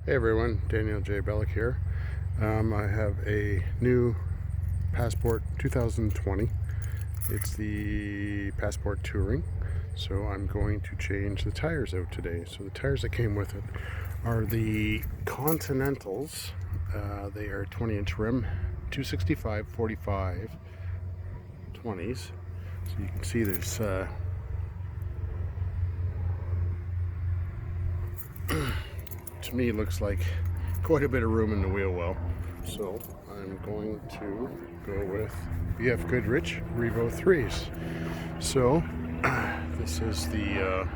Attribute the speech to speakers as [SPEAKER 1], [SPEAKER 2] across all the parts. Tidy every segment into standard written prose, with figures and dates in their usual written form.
[SPEAKER 1] Hey everyone, Daniel J. Bellick here. I have a new Passport 2020. It's the Passport Touring. So I'm going to change the tires out today. So the tires that came with it are the Continentals. They are 20-inch rim, 265 45 20s. So you can see there's to me it looks like quite a bit of room in the wheel well. So I'm going to go with BF Goodrich Revo 3s. So this is the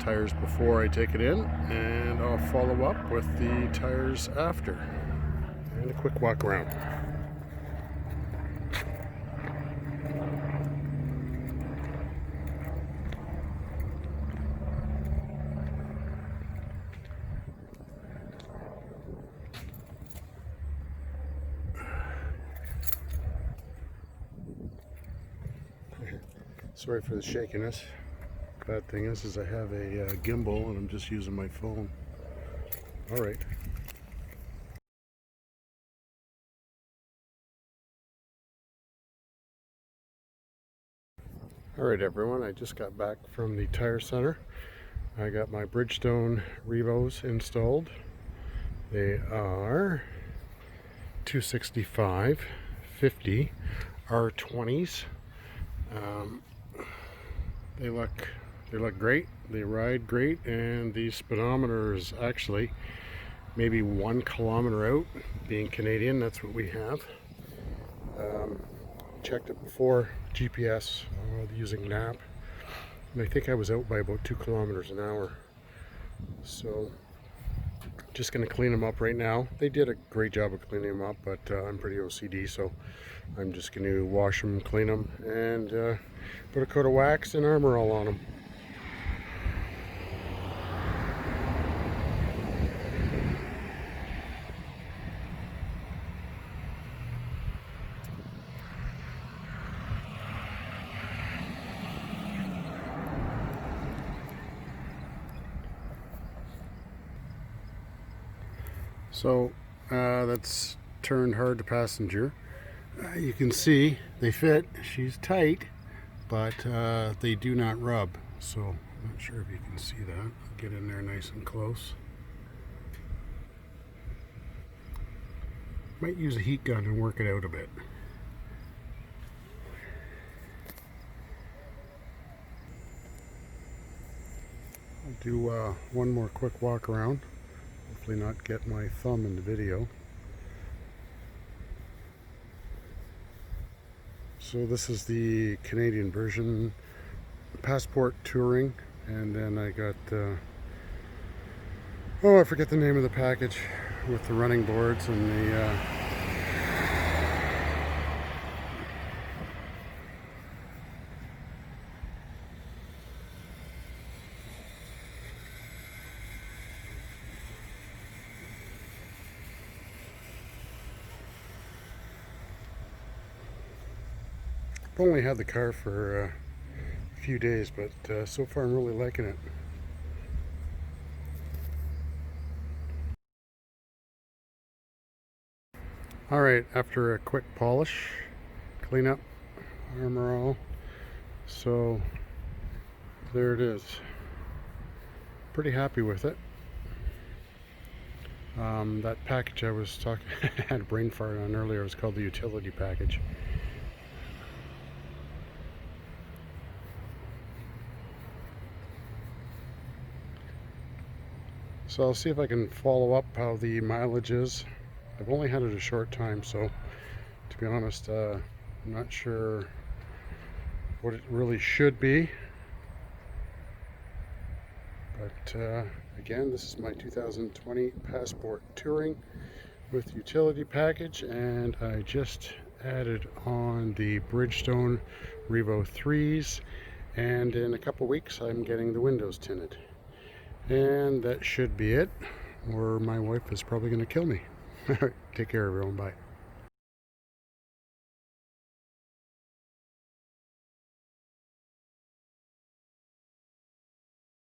[SPEAKER 1] tires before I take it in, and I'll follow up with the tires after. And a quick walk around. Sorry for the shakiness. Bad thing is I have a gimbal and I'm just using my phone. All right. All right, everyone. I just got back from the tire center. I got my Bridgestone Revos installed. They are 265 50 R20s. They look great, they ride great, and the speedometer is actually maybe 1 kilometer out. Being Canadian, that's what we have. Checked it before GPS using NAP, and I think I was out by about 2 kilometers an hour. So just going to clean them up right now. They did a great job of cleaning them up, but I'm pretty OCD, so I'm just going to wash them, clean them, and put a coat of wax and Armor All on them. So that's turned hard to passenger. You can see they fit. She's tight, but they do not rub. So I'm not sure if you can see that. I'll get in there nice and close. Might use a heat gun and work it out a bit. I'll do one more quick walk around. Hopefully not get my thumb in the video. So this is the Canadian version, Passport Touring, and then I got I forget the name of the package with the running boards and the I've only had the car for a few days, but so far I'm really liking it. Alright, after a quick polish, clean up, Armor All, so there it is. Pretty happy with it. That package I was talking had a brain fart on earlier was called the utility package. So I'll see if I can follow up how the mileage is. I've only had it a short time, so to be honest, I'm not sure what it really should be. But again, this is my 2020 Passport Touring with utility package, and I just added on the Bridgestone Revo 3s, and in a couple weeks I'm getting the windows tinted. And that should be it, or my wife is probably going to kill me. Take care, everyone. Bye.